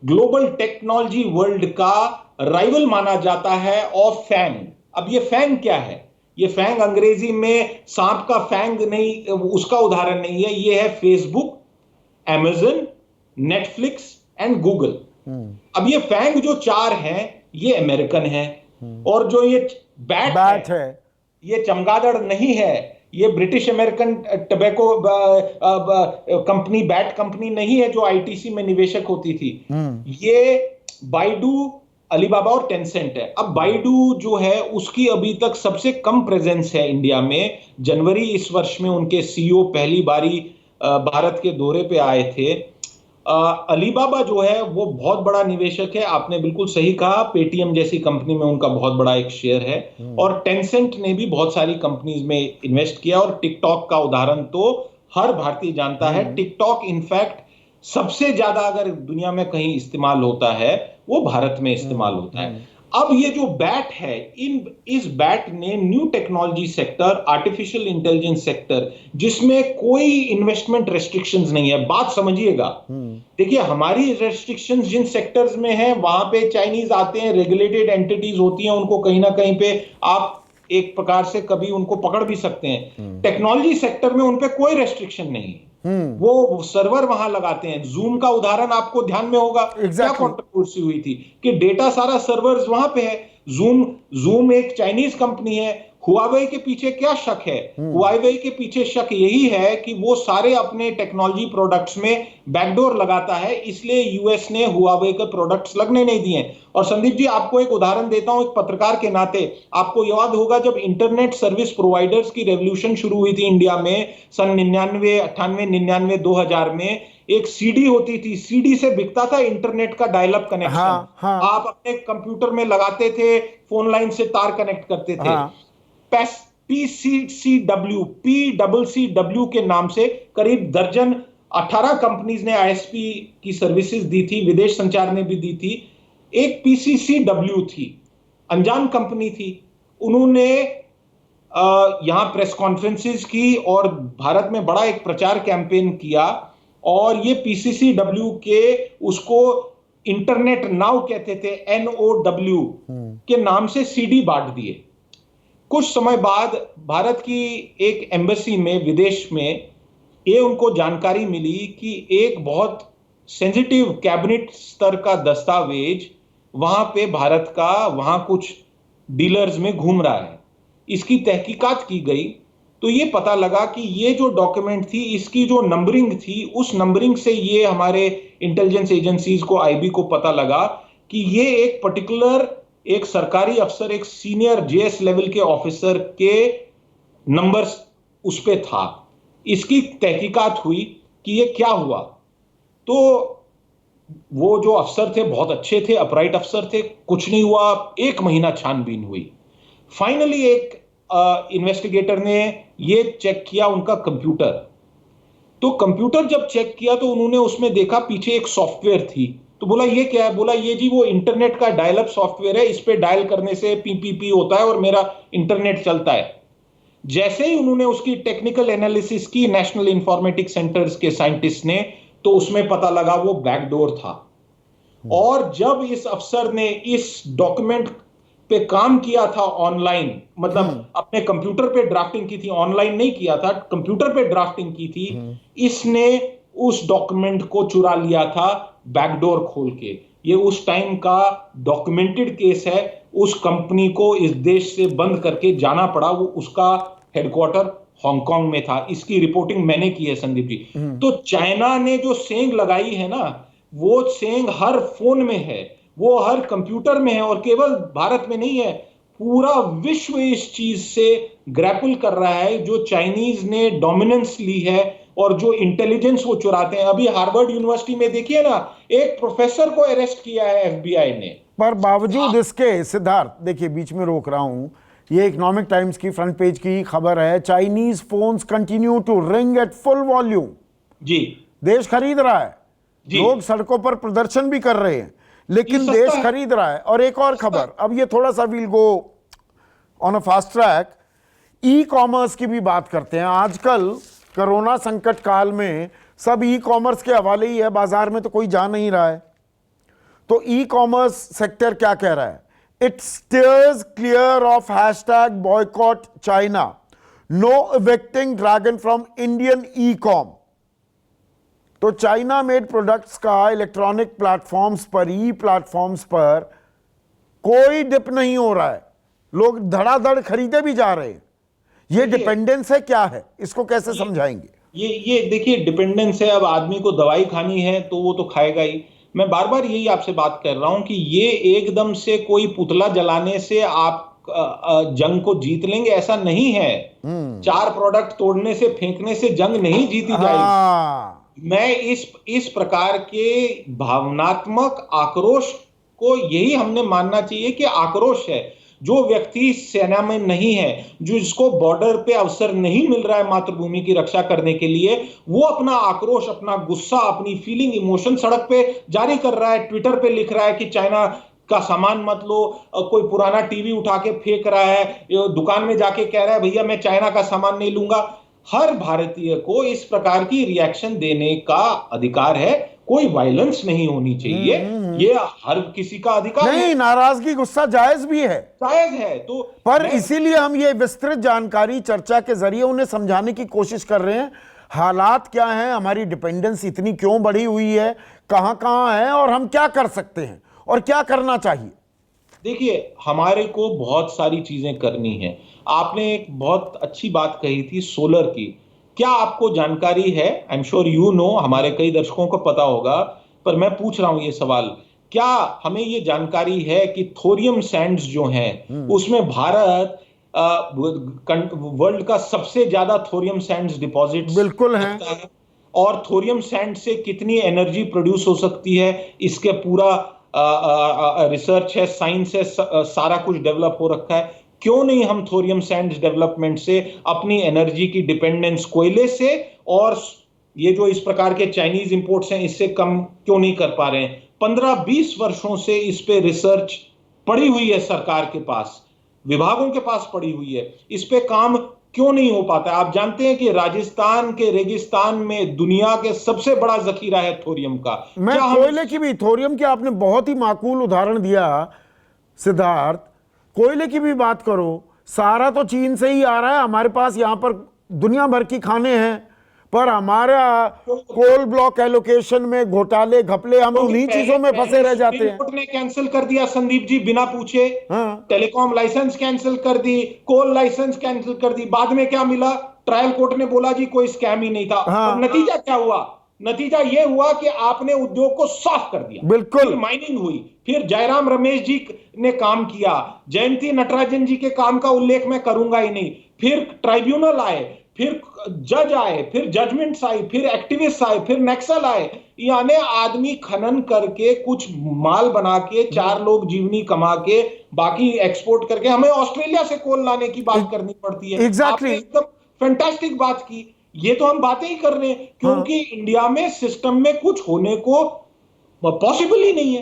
ग्लोबल टेक्नोलॉजी वर्ल्ड का राइवल माना जाता है ऑफ फैंग। अब ये फैंग क्या है? ये फैंग अंग्रेजी में सांप का फैंग नहीं, उसका उदाहरण नहीं है। ये है Facebook, Amazon, Netflix and Google. अब ये फैंग जो 4 हैं ये अमेरिकन है, और जो ये बैट है ये चमगादड़ नहीं है। ये British American tobacco company, bat company नहीं है जो आईटीसी में निवेशक होती थी। ये बाइडू, अलीबाबा और टेंसेंट है। अब बाइडू जो है उसकी अभी तक सबसे कम प्रेजेंस है इंडिया में। जनवरी इस वर्ष में उनके सीईओ पहली बारी भारत के दौरे पे आए थे। अलीबाबा जो है वो बहुत बड़ा निवेशक है, आपने बिल्कुल सही कहा, पेटीएम जैसी कंपनी में उनका बहुत बड़ा एक शेयर है। और टेंसेंट ने भी बहुत सारी कंपनीज में इन्वेस्ट किया। और टिकटॉक का उदाहरण तो हर भारतीय जानता है। टिकटॉक इनफैक्ट सबसे ज्यादा अगर दुनिया में कहीं इस्तेमाल होता है वो भारत में इस्तेमाल होता है। अब ये जो बैट है, इस बैट ने new technology sector, artificial intelligence sector, जिसमें कोई इन्वेस्टमेंट रेस्ट्रिक्शंस नहीं है। बात समझिएगा, देखिए हमारी रेस्ट्रिक्शंस जिन सेक्टर्स में हैं वहां पे चाइनीज आते हैं, रेगुलेटेड एंटिटीज होती हैं, उनको कहीं ना कहीं पे आप एक प्रकार से कभी उनको पकड़ भी सकते हैं। टेक्नोलॉजी सेक्टर में उनपे कोई रेस्ट्रिक्शन नहीं है। वो सर्वर वहां लगाते हैं। जूम का उदाहरण आपको ध्यान में होगा, क्या कंट्रोवर्सी हुई थी कि डेटा सारा सर्वर्स वहां पे है। जूम एक चाइनीज कंपनी है। हुआवेई के पीछे क्या शक है? हुआवेई के पीछे शक यही है कि वो सारे अपने टेक्नोलॉजी प्रोडक्ट्स में बैकडोर लगाता है, इसलिए यूएस ने हुआवेई के प्रोडक्ट्स लगने नहीं दिए। और संदीप जी, आपको एक उदाहरण देता हूं, एक पत्रकार के नाते। आपको याद होगा जब इंटरनेट सर्विस प्रोवाइडर्स की रेवोल्यूशन शुरू हुई थी इंडिया में सन 99, 98, 99, 2000 में, एक सीडी होती थी। सीडी से बिकता था इंटरनेट का डायल अप कनेक्शन। आप अपने कंप्यूटर में लगाते थे, फोन लाइन से तार कनेक्ट करते थे। PCCW के नाम से करीब दर्जन 18 कंपनीज ने आईएसपी की सर्विसेज दी थी, विदेश संचार ने भी दी थी। एक PCCW थी, अनजान कंपनी थी। उन्होंने यहां प्रेस कॉन्फ्रेंसेस की और भारत में बड़ा एक प्रचार कैंपेन किया, और ये PCCW के उसको इंटरनेट नाउ कहते थे, NOW के नाम से CD बांट दिए। कुछ समय बाद भारत की एक एम्बेसी में, विदेश में, ये उनको जानकारी मिली कि एक बहुत सेंसिटिव कैबिनेट स्तर का दस्तावेज वहां पे भारत का वहां कुछ डीलर्स में घूम रहा है। इसकी तहकीकात की गई तो ये पता लगा कि ये जो डॉक्यूमेंट थी, इसकी जो नंबरिंग थी, उस नंबरिंग से ये हमारे इंटेलिजेंस एजेंसीज को, IB को पता लगा कि ये एक पर्टिकुलर एक सरकारी अफसर, एक सीनियर JS लेवल के ऑफिसर के नंबर्स उस पे था। इसकी तहकीकात हुई कि ये क्या हुआ। तो वो जो अफसर थे बहुत अच्छे थे, अपराइट अफसर थे, कुछ नहीं हुआ। 1 महीना छानबीन हुई। फाइनली एक इन्वेस्टिगेटर ने ये चेक किया उनका कंप्यूटर। तो कंप्यूटर जब चेक किया तो उन्होंने उसमें देखा पीछे एक सॉफ्टवेयर थी। तो बोला ये क्या है? बोला ये जी वो इंटरनेट का डायल अप सॉफ्टवेयर है, इस पे डायल करने से PPP होता है और मेरा इंटरनेट चलता है। जैसे ही उन्होंने उसकी टेक्निकल एनालिसिस की नेशनल इंफॉर्मेटिक्स सेंटर्स के साइंटिस्ट ने, तो उसमें पता लगा वो बैकडोर था। और जब इस अफसर ने इस डॉक्यूमेंट पे काम किया था ऑनलाइन, मतलब अपने कंप्यूटर पे ड्राफ्टिंग की थी, ऑनलाइन नहीं किया था, कंप्यूटर पे ड्राफ्टिंग की थी, इसने उस डॉक्यूमेंट को चुरा लिया था बैकडोर खोल के। ये उस टाइम का डॉक्यूमेंटेड केस है। उस कंपनी को इस देश से बंद करके जाना पड़ा। वो उसका हेडक्वार्टर हांगकांग में था। इसकी रिपोर्टिंग मैंने की है संदीप जी। तो चाइना ने जो सेंध लगाई है ना, वो सेंध हर फोन में है, वो हर कंप्यूटर में है, और केवल भारत में नहीं है, पूरा विश्व इस चीज से ग्रैपल कर रहा है। जो चाइनीज ने डोमिनेंस ली है और जो इंटेलिजेंस वो चुराते हैं। अभी हार्वर्ड यूनिवर्सिटी में देखिए ना, एक प्रोफेसर को अरेस्ट किया है FBI ने। पर बावजूद इसके, सिद्धार्थ देखिए बीच में रोक रहा हूं, ये इकोनॉमिक टाइम्स की फ्रंट पेज की खबर है, Chinese phones continue to ring at full volume. जी, देश खरीद रहा है, लोग सड़कों पर प्रदर्शन भी कर रहे हैं, लेकिन देश खरीद रहा है। और एक और खबर, अब ये थोड़ा सा will go on a fast track, e-commerce की भी बात करते हैं। आजकल कोरोना संकट काल में सब ई-कॉमर्स के हवाले ही है, बाजार में तो कोई जा नहीं रहा है। तो ई-कॉमर्स सेक्टर क्या कह रहा है? It steers clear of #boycott China, no evicting dragon from Indian e-com. तो चाइना मेड प्रोडक्ट्स का इलेक्ट्रॉनिक प्लेटफॉर्म्स पर, ई प्लेटफॉर्म्स पर कोई डिप नहीं हो रहा है, लोग धड़ाधड़ खरीदे भी जा रहे हैं। ये डिपेंडेंस है, क्या है, इसको कैसे समझाएंगे? ये देखिए, डिपेंडेंस है। अब आदमी को दवाई खानी है तो वो तो खाएगा ही। मैं बार बार यही आपसे बात कर रहा हूं कि ये एकदम से कोई पुतला जलाने से आप जंग को जीत लेंगे, ऐसा नहीं है। 4 प्रोडक्ट तोड़ने से, फेंकने से जंग नहीं जीती जाएगी। मैं इस प्रकार के भावनात्मक आक्रोश को, यही हमने मानना चाहिए कि आक्रोश है। जो व्यक्ति सेना में नहीं है, जो जिसको बॉर्डर पे अवसर नहीं मिल रहा है मातृभूमि की रक्षा करने के लिए, वो अपना आक्रोश, अपना गुस्सा, अपनी फीलिंग, इमोशन सड़क पे जारी कर रहा है। ट्विटर पे लिख रहा है कि चाइना का सामान मत लो, कोई पुराना टीवी उठा के फेंक रहा है, दुकान में जाके कह रहा है भैया मैं चाइना का सामान नहीं लूंगा। हर भारतीय को इस प्रकार की रिएक्शन देने का अधिकार है। कोई वायलेंस नहीं होनी चाहिए, ये हर किसी का अधिकार नहीं है। नाराजगी, गुस्सा जायज भी है, जायज है। तो पर इसीलिए हम ये विस्तृत जानकारी चर्चा के जरिए उन्हें समझाने की कोशिश कर रहे हैं। हालात क्या हैं, हमारी डिपेंडेंस इतनी क्यों बढ़ी हुई है, कहां कहां है, और हम क्या कर सकते हैं और क्या करना चाहिए। देखिए, हमारे को बहुत सारी चीजें करनी है। आपने एक बहुत अच्छी बात कही थी सोलर की। क्या आपको जानकारी है? I am sure you know, हमारे कई दर्शकों को पता होगा, पर मैं पूछ रहा हूं ये सवाल, क्या हमें ये जानकारी है कि थोरियम सैंड्स जो हैं उसमें भारत वर्ल्ड का सबसे ज्यादा थोरियम सैंड्स डिपॉजिट बिल्कुल है, और थोरियम सैंड से कितनी एनर्जी प्रोड्यूस हो सकती है, इसके पूरा रिसर्च है, साइंस है, सारा कुछ डेवलप हो रखा है। क्यों नहीं हम थोरियम सैंड डेवलपमेंट से अपनी एनर्जी की डिपेंडेंस कोयले से और ये जो इस प्रकार के चाइनीज इंपोर्ट्स हैं इससे कम क्यों नहीं कर पा रहे हैं? 15-20 वर्षों से इस पे रिसर्च पड़ी हुई है, सरकार के पास, विभागों के पास पड़ी हुई है। इस पे काम क्यों नहीं हो पाता है? आप जानते हैं कि राजस्थान के रेगिस्तान में दुनिया के सबसे बड़ा जखीरा है थोरियम का। मैं क्या हम कोयले की भी, थोरियम की आपने बहुत ही माकूल उदाहरण दिया सिद्धार्थ, कोयले की भी बात करो, सारा तो चीन से ही आ रहा है। हमारे पास यहाँ पर दुनिया भर की खाने हैं, पर हमारा कोल ब्लॉक एलोकेशन में घोटाले घपले, हम उन्हीं चीजों में फंसे रह जाते सुप्रीम हैं। कोर्ट ने कैंसिल कर दिया संदीप जी बिना पूछे। हाँ, टेलीकॉम लाइसेंस कैंसिल कर दी, कोल लाइसेंस कैंसिल कर दी। बाद में क्या मिला? ट्रायल कोर्ट ने बोला जी कोई स्कैम ही नहीं था। और हाँ, नतीजा क्या हुआ? नतीजा यह हुआ कि आपने उद्योग को साफ कर दिया। बिल्कुल। फिर माइनिंग हुई, फिर जयराम रमेश जी ने काम किया, जयंती नटराजन जी के काम का उल्लेख मैं करूंगा ही नहीं। फिर ट्राइब्यूनल आए, फिर जज आए, फिर जजमेंट्स आई, फिर एक्टिविस्ट आए, फिर नक्सल आए। यानी आदमी खनन करके कुछ माल बना के, चार लोग जीवनी कमा के, बाकी एक्सपोर्ट करके हमें ऑस्ट्रेलिया से कोल लाने की बात करनी पड़ती है। एग्जैक्टली। आपने एकदम फैंटास्टिक बात की। ये तो हम बातें ही कर रहे हैं क्योंकि इंडिया में सिस्टम में कुछ होने को पॉसिबल ही नहीं है।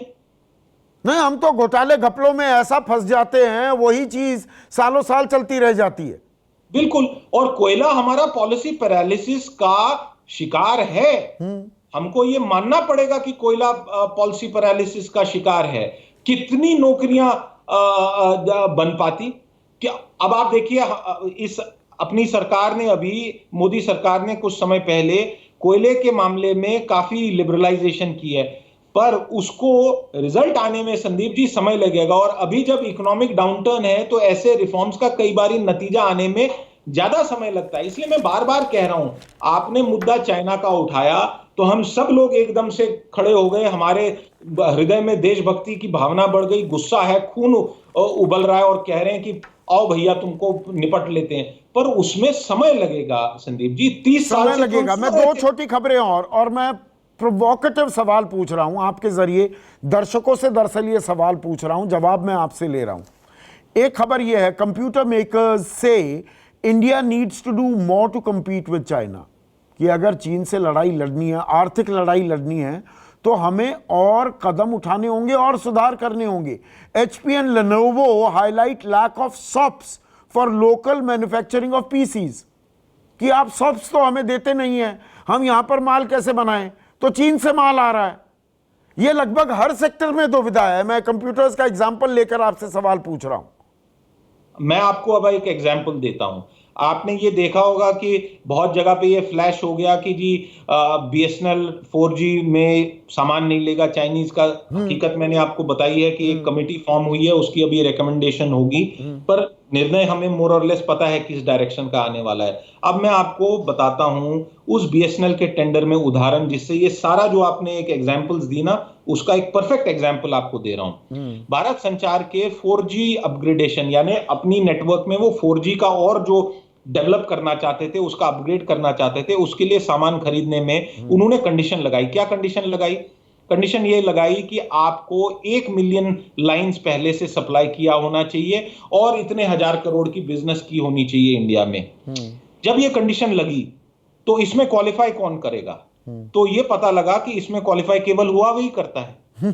नहीं, हम तो घोटाले घपलों में ऐसा फंस जाते हैं, वही चीज सालों साल चलती रह जाती है। बिल्कुल। और कोयला हमारा पॉलिसी पैरालिसिस का शिकार है। हमको ये मानना पड़ेगा कि कोयला पॉलिसी पैरालिसिस का शिकार है। कितनी नौकरियां बन पाती? क्या अब आप देखिए, इस अपनी सरकार ने अभी, मोदी सरकार ने कुछ समय पहले कोयले के मामले में काफी लिबरलाइजेशन की है, पर उसको रिजल्ट आने में संदीप जी समय लगेगा। और अभी जब इकोनॉमिक डाउनटर्न है तो ऐसे रिफॉर्म्स का कई बार नतीजा आने में ज्यादा समय लगता है। इसलिए मैं बार बार कह रहा हूं, आपने मुद्दा चाइना का उठाया तो हम सब लोग एकदम से खड़े हो गए, हमारे हृदय में देशभक्ति की भावना बढ़ गई, गुस्सा है, खून उबल रहा है और कह रहे हैं कि आओ भैया तुमको निपट लेते हैं। पर उसमें समय लगेगा संदीप जी, 30 साल समय से लगेगा। मैं दो छोटी खबरें और मैं प्रोवोकेटिव सवाल पूछ रहा हूं आपके जरिए, दर्शकों से दरअसल ये सवाल पूछ रहा हूं, जवाब मैं आपसे ले रहा हूं। एक खबर यह है, कंप्यूटर मेकर्स से India needs to do more to compete with China, कि अगर चीन से लड़ाई लड़नी है, आर्थिक लड़ाई लड़नी है, तो हमें और कदम उठाने होंगे और सुधार करने होंगे। HP and Lenovo highlight lack of sops for local manufacturing of PCs, कि आप सॉफ्ट्स तो हमें देते नहीं हैं, हम यहां पर माल कैसे बनाएं, तो चीन से माल आ रहा है। यह लगभग हर सेक्टर में दुविधा है। मैं कंप्यूटर्स का एग्जांपल लेकर आपसे सवाल पूछ रहा हूं। मैं आपको अब एक एग्जांपल देता हूं। आपने ये देखा होगा कि बहुत जगह पे ये फ्लैश हो गया कि जी BSNL 4G में सामान नहीं लेगा चाइनीज का। हकीकत मैंने आपको बताई है कि एक कमेटी फॉर्म हुई है, उसकी अभी रिकमेंडेशन होगी, पर निर्णय हमें मोर और लेस पता है किस डायरेक्शन का आने वाला है। अब मैं आपको बताता हूं उस BSNL के टेंडर में उदाहरण, जिससे ये सारा जो आपने एक एग्जांपल्स दी ना, उसका एक परफेक्ट एग्जांपल आपको दे रहा हूं। भारत संचार के 4G अपग्रेडेशन, यानी अपनी नेटवर्क में वो 4G का और जो डेवलप करना चाहते थे, उसका अपग्रेड करना चाहते थे, उसके लिए सामान खरीदने में उन्होंने कंडीशन लगाई। क्या कंडीशन लगाई? कंडीशन ये लगाई कि आपको 1 मिलियन लाइंस पहले से सप्लाई किया होना चाहिए और इतने हजार करोड़ की बिजनेस की होनी चाहिए इंडिया में। जब ये कंडीशन लगी तो इसमें क्वालिफाई कौन करेगा? तो ये पता लगा कि इसमें क्वालिफाई केवल हुआवे ही करता है।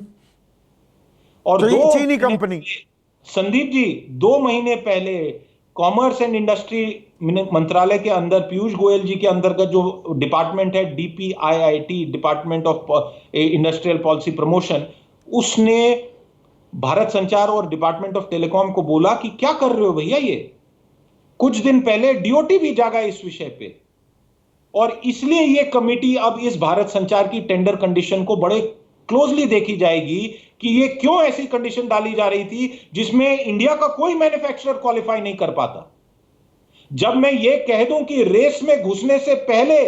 और तो दो चीनी कंपनी, संदीप जी, 2 महीने पहले कॉमर्स एंड इंडस्ट्री मंत्रालय के अंदर, पीयूष गोयल जी के अंतर्गत जो डिपार्टमेंट है, DPIIT, department of industrial policy promotion, उसने भारत संचार और डिपार्टमेंट ऑफ टेलीकॉम को बोला कि क्या कर रहे हो भैया ये। कुछ दिन पहले DOT भी जागा इस विषय पे, और इसलिए ये कमेटी अब इस भारत संचार की टेंडर कंडीशन को बड़े क्लोजली देखी जाएगी कि ये क्यों ऐसी कंडीशन डाली जा रही थी जिसमें इंडिया का कोई मैन्युफैक्चरर क्वालिफाई नहीं कर पाता। जब मैं ये कह दूं कि रेस में घुसने से पहले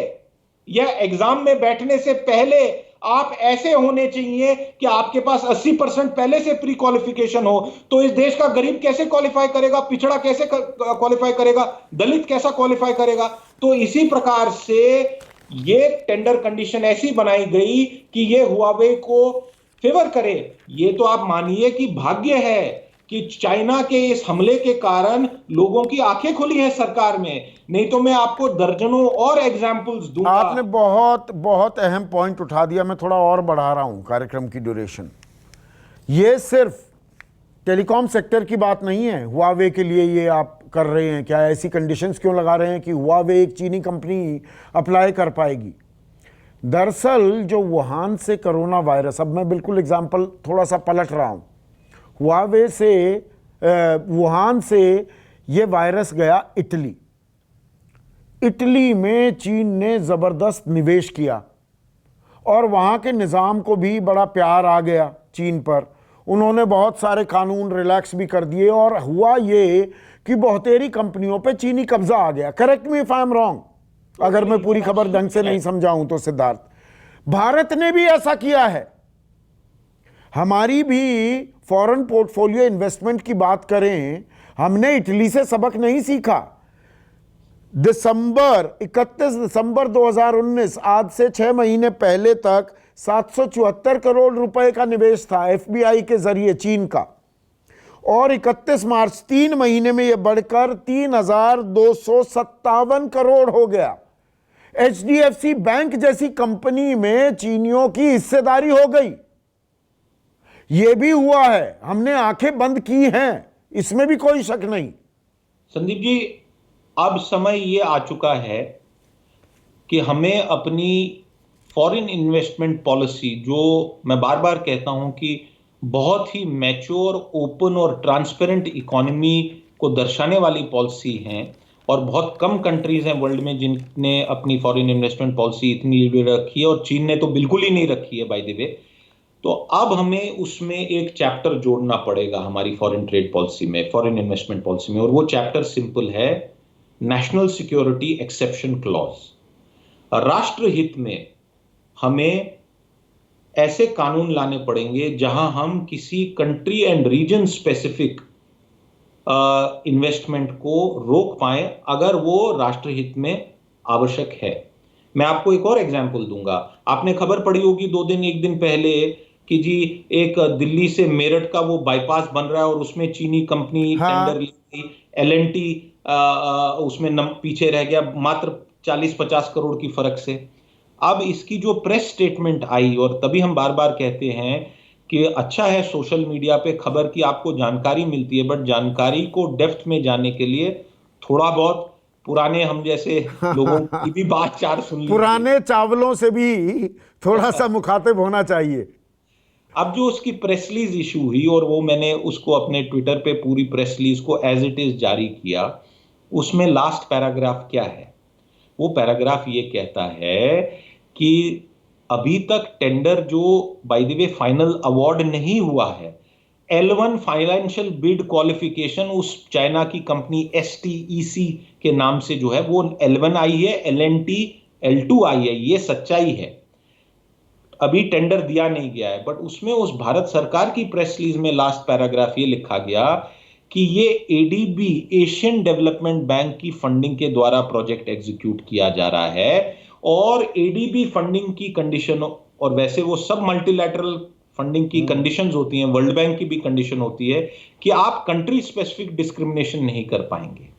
या एग्जाम में बैठने से पहले आप ऐसे होने चाहिए कि आपके पास 80% पहले से प्री क्वालिफिकेशन हो, तो इस देश का गरीब कैसे क्वालिफाई करेगा, पिछड़ा कैसे क्वालिफाई करेगा, दलित कैसा क्वालिफाई करेगा। तो इसी प्रकार से ये टेंडर कंडीशन ऐसी बनाई गई कि ये हुआवे को फेवर करे। ये तो आप मानिए कि भाग्य है कि चाइना के इस हमले के कारण लोगों की आंखें खुली हैं सरकार में, नहीं तो मैं आपको दर्जनों और एग्जाम्पल्स दूंगा। आपने बहुत बहुत अहम पॉइंट उठा दिया। मैं थोड़ा और बढ़ा रहा हूं कार्यक्रम की ड्यूरेशन। ये सिर्फ टेलीकॉम सेक्टर की बात नहीं है, हुआवे के लिए ये आप कर रहे हैं, क्या ऐसी कंडीशंस क्यों लगा रहे हैं कि हुआवे एक चीनी कंपनी अप्लाई कर पाएगी? दरअसल जो वुहान से कोरोना वायरस, अब मैं बिल्कुल एग्जाम्पल थोड़ा सा पलट रहा हूँ, हुआवे से वुहान से ये वायरस गया इटली। इटली में चीन ने ज़बरदस्त निवेश किया और वहाँ के निज़ाम को भी बड़ा प्यार आ गया चीन पर। उन्होंने बहुत सारे कानून रिलैक्स भी कर दिए और हुआ ये कि बहुतेरी कंपनियों पे चीनी कब्जा आ गया। Correct me if I am wrong, अगर मैं पूरी खबर ढंग से नहीं समझाऊं तो सिद्धार्थ। भारत ने भी ऐसा किया है। हमारी भी फॉरेन पोर्टफोलियो इन्वेस्टमेंट की बात करें, हमने इटली से सबक नहीं सीखा। 31 दिसंबर 2019, आज से 6 महीने पहले तक 774 करोड़ रुपए का निवेश था एफबीआई के जरिए चीन का, और 31 मार्च 3 महीने में यह बढ़कर 3,257 करोड़ हो गया। एचडीएफसी बैंक जैसी कंपनी में चीनियों की हिस्सेदारी हो गई। यह भी हुआ है, हमने आंखें बंद की हैं, इसमें भी कोई शक नहीं। संदीप जी, अब समय ये आ चुका है कि हमें अपनी फॉरेन इन्वेस्टमेंट पॉलिसी, जो मैं बार बार कहता हूं कि बहुत ही मैच्योर, ओपन और ट्रांसपेरेंट इकोनॉमी को दर्शाने वाली पॉलिसी हैं, और बहुत कम कंट्रीज हैं वर्ल्ड में जिनने अपनी फॉरेन इन्वेस्टमेंट पॉलिसी इतनी लिबरल रखी है, और चीन ने तो बिल्कुल ही नहीं रखी है बाय द वे। तो अब हमें उसमें एक चैप्टर जोड़ना पड़ेगा हमारी फॉरेन ट्रेड पॉलिसी में, फॉरेन इन्वेस्टमेंट पॉलिसी में, और वो चैप्टर सिंपल है, नेशनल सिक्योरिटी एक्सेप्शन क्लॉज। राष्ट्रहित में हमें ऐसे कानून लाने पड़ेंगे जहां हम किसी country and region specific investment को रोक पाए अगर वो राष्ट्रहित में आवश्यक है। मैं आपको एक और एग्जांपल दूंगा। आपने खबर पढ़ी होगी 1 दिन पहले कि जी एक दिल्ली से मेरठ का वो बाईपास बन रहा है और उसमें चीनी कंपनी टेंडर ली गई, एलएनटी उसमें पीछे रह गया मात्र 40-50 करोड़ की फर्क से। अब इसकी जो प्रेस स्टेटमेंट आई, और तभी हम बार बार कहते हैं कि अच्छा है सोशल मीडिया पे खबर की आपको जानकारी मिलती है, बट जानकारी को डेप्थ में जाने के लिए थोड़ा बहुत पुराने हम जैसे लोगों की भी बात चार सुन लीजिए। पुराने चावलों से भी थोड़ा सा मुखातिब होना चाहिए। अब जो उसकी प्रेस रिलीज इशू हुई, और वो मैंने उसको अपने ट्विटर पे पूरी प्रेस रिलीज को एज इट इज जारी किया, उसमें लास्ट पैराग्राफ क्या है? वो पैराग्राफ ये कहता है कि अभी तक टेंडर जो by the way final award नहीं हुआ है, L1 फाइनेंशियल बिड क्वालिफिकेशन उस चाइना की कंपनी STEC के नाम से जो है वो L1 आई है, LNT L2 आई है, ये सच्चाई है। अभी टेंडर दिया नहीं गया है, बट उसमें उस भारत सरकार की प्रेस रिलीज में लास्ट पैराग्राफ ये लिखा गया कि ये ADB, एशियन डेवलपमेंट बैंक की फंडिंग के द्वारा प्रोजेक्ट एग्जीक्यूट किया जा रहा है, और ADB फंडिंग की कंडीशन, और वैसे वो सब मल्टीलैटरल फंडिंग की कंडीशंस होती हैं, वर्ल्ड बैंक की भी कंडीशन होती है कि आप कंट्री स्पेसिफिक डिस्क्रिमिनेशन नहीं कर पाएंगे।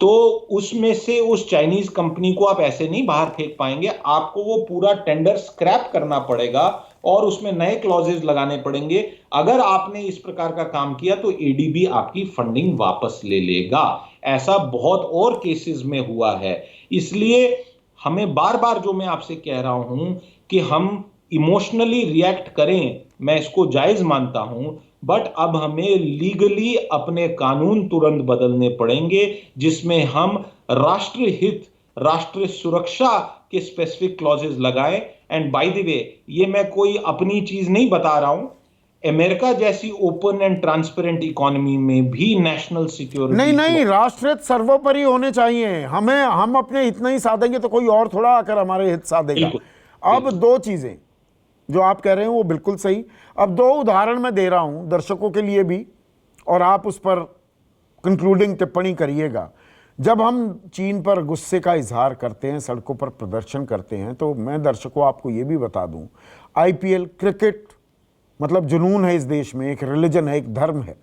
तो उसमें से उस चाइनीज कंपनी को आप ऐसे नहीं बाहर फेंक पाएंगे, आपको वो पूरा टेंडर स्क्रैप करना पड़ेगा और उसमें नए क्लॉजेस लगाने पड़ेंगे। अगर आपने इस प्रकार का काम किया तो ADB आपकी फंडिंग वापस ले लेगा। ऐसा बहुत और केसेस में हुआ है। इसलिए हमें बार बार जो मैं आपसे कह रहा हूं कि हम इमोशनली रिएक्ट करें, मैं इसको जायज मानता हूं, बट अब हमें लीगली अपने कानून तुरंत बदलने पड़ेंगे जिसमें हम राष्ट्रहित, राष्ट्र सुरक्षा के स्पेसिफिक क्लॉजेस लगाएं। एंड बाय द वे, ये मैं कोई अपनी चीज नहीं बता रहा हूं, अमेरिका जैसी ओपन एंड ट्रांसपेरेंट इकोनॉमी में भी नेशनल सिक्योरिटी नहीं, राष्ट्रहित सर्वोपरि होने चाहिए। हम अपने हित नहीं साधेंगे तो कोई और थोड़ा आकर हमारे हित साधेगा। अब दो चीजें जो आप कह रहे हैं वो बिल्कुल सही। अब दो उदाहरण मैं दे रहा हूं दर्शकों के लिए भी, और आप उस पर कंक्लूडिंग टिप्पणी करिएगा। जब हम चीन पर गुस्से का इजहार करते हैं, सड़कों पर प्रदर्शन करते हैं, तो मैं दर्शकों आपको ये भी बता दूं, IPL क्रिकेट मतलब जुनून है इस देश में, एक रिलीजन है, एक धर्म है।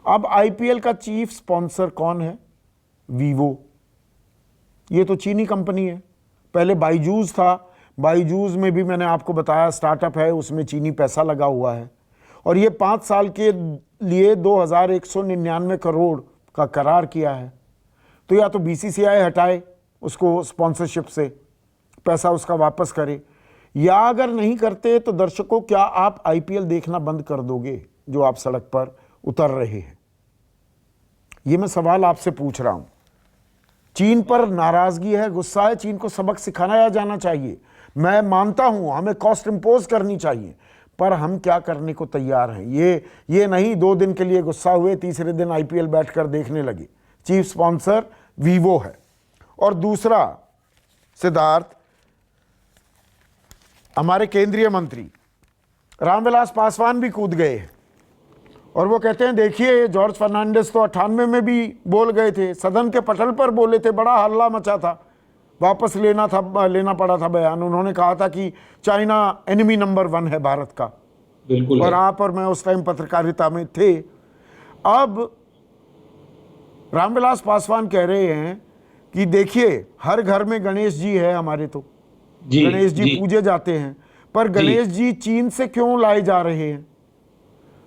अब IPL का चीफ स्पॉन्सर कौन है? वीवो। ये तो चीनी कंपनी है। पहले बाइजूस था, बाइजूस में भी मैंने आपको बताया स्टार्टअप है, उसमें चीनी पैसा लगा हुआ है, और ये 5 साल के लिए 2,199 करोड़ का करार किया है, तो या तो बीसीसीआई हटाए उसको स्पॉन्सरशिप से, पैसा उसका वापस करे, या अगर नहीं करते तो दर्शकों क्या आप आईपीएल देखना बंद कर दोगे जो आप सड़क पर उतर रहे हैं? ये मैं सवाल आपसे पूछ रहा हूं। चीन पर नाराजगी है, गुस्सा है, चीन को सबक सिखाया जाना चाहिए। मैं मानता हूं हमें कॉस्ट इंपोज करनी चाहिए, पर हम क्या करने को तैयार हैं? ये नहीं 2 दिन के लिए गुस्सा हुए, तीसरे दिन आईपीएल बैठकर देखने लगे। चीफ स्पॉन्सर वीवो है। और दूसरा, सिद्धार्थ, हमारे केंद्रीय मंत्री रामविलास पासवान भी कूद गए हैं और वो कहते हैं देखिए जॉर्ज फर्नांडिस तो 98 में भी बोल गए थे, सदन के पटल पर बोले थे, बड़ा हल्ला मचा था, वापस लेना पड़ा था बयान। उन्होंने कहा था कि चाइना एनिमी नंबर 1 है भारत का। बिल्कुल। और आप और मैं उस टाइम पत्रकारिता में थे। अब रामविलास पासवान कह रहे हैं कि देखिए हर घर में गणेश जी है हमारे, तो गणेश जी पूजे जाते हैं, पर गणेश जी चीन से क्यों लाए जा रहे हैं?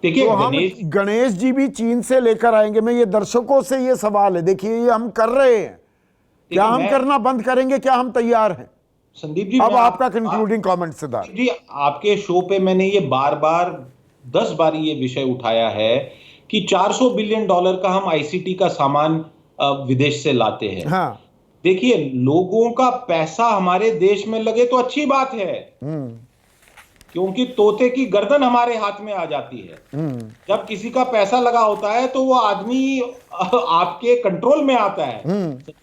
देखिए तो हम गणेश जी भी चीन से लेकर आएंगे। मैं ये दर्शकों से ये सवाल है, देखिए ये हम कर रहे हैं, क्या हम करना बंद करेंगे? क्या हम तैयार हैं? संदीप जी, अब आपका कंक्लूडिंग कमेंट सिद्धार्थ जी। आपके शो पे मैंने ये बार बार 10 बार ये विषय उठाया है कि $400 बिलियन का हम आईसीटी का सामान विदेश से लाते हैं। हाँ। देखिए, लोगों का पैसा हमारे देश में लगे तो अच्छी बात है, क्योंकि तोते की गर्दन हमारे हाथ में आ जाती है। जब किसी का पैसा लगा होता है तो वो आदमी आपके कंट्रोल में आता है।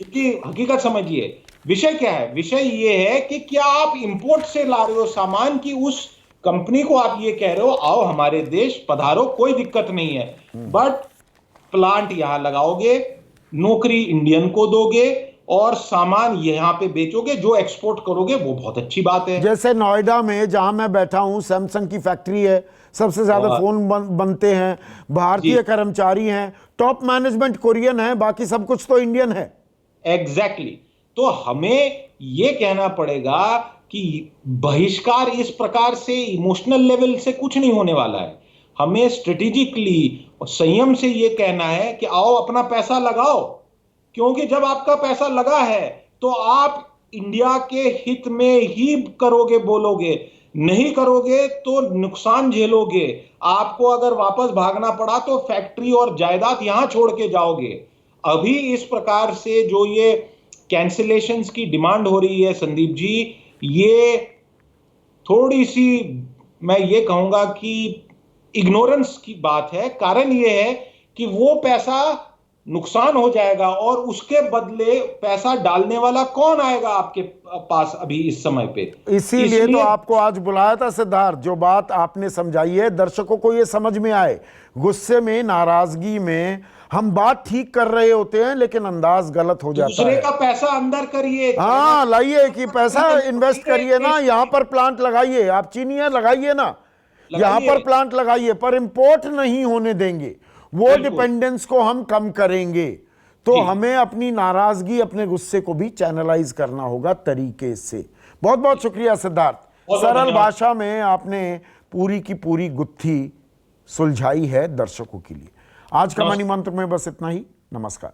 इसकी हकीकत समझिए। विषय क्या है? विषय ये है कि क्या आप इंपोर्ट से ला रहे हो सामान, की उस कंपनी को आप ये कह रहे हो आओ हमारे देश पधारो, कोई दिक्कत नहीं है, बट प्लांट यहां लगाओगे, नौकरी इंडियन को दोगे और सामान यहां पे बेचोगे, जो एक्सपोर्ट करोगे वो बहुत अच्छी बात है। जैसे नोएडा में जहां मैं बैठा हूं, सैमसंग की फैक्ट्री है, सबसे ज्यादा फोन बनते हैं, भारतीय कर्मचारी हैं, टॉप मैनेजमेंट कोरियन है, बाकी सब कुछ तो इंडियन है। एग्जैक्टली। तो हमें यह कहना पड़ेगा कि बहिष्कार इस प्रकार से इमोशनल लेवल से कुछ नहीं होने वाला है। हमें स्ट्रेटेजिकली और संयम से यह कहना है कि आओ अपना पैसा लगाओ, क्योंकि जब आपका पैसा लगा है तो आप इंडिया के हित में ही करोगे, बोलोगे, नहीं करोगे तो नुकसान झेलोगे। आपको अगर वापस भागना पड़ा तो फैक्ट्री और जायदाद यहां छोड़ के जाओगे। अभी इस प्रकार से जो ये कैंसिलेशंस की डिमांड हो रही है संदीप जी, ये थोड़ी सी, मैं ये कहूंगा कि इग्नोरेंस की बात है। कारण ये है कि वो पैसा नुकसान हो जाएगा और उसके बदले पैसा डालने वाला कौन आएगा आपके पास अभी इस समय पे? इसीलिए तो आपको आज बुलाया था सिद्धार्थ। जो बात आपने समझाई है दर्शकों को ये समझ में आए। गुस्से में, नाराजगी में हम बात ठीक कर रहे होते हैं लेकिन अंदाज गलत हो जाता है। दूसरे का पैसा अंदर करिए, हाँ लाइए कि पैसा इन्वेस्ट करिए ना, यहाँ पर प्लांट लगाइए, आप चीनियां लगाइए ना, यहाँ पर प्लांट लगाइए, पर इंपोर्ट नहीं होने देंगे। वो डिपेंडेंस को हम कम करेंगे। तो हमें अपनी नाराजगी, अपने गुस्से को भी चैनलाइज करना होगा तरीके से। बहुत बहुत शुक्रिया सिद्धार्थ। सरल भाषा में आपने पूरी की पूरी गुत्थी सुलझाई है दर्शकों के लिए। आज का मनी मंत्र में बस इतना ही। नमस्कार।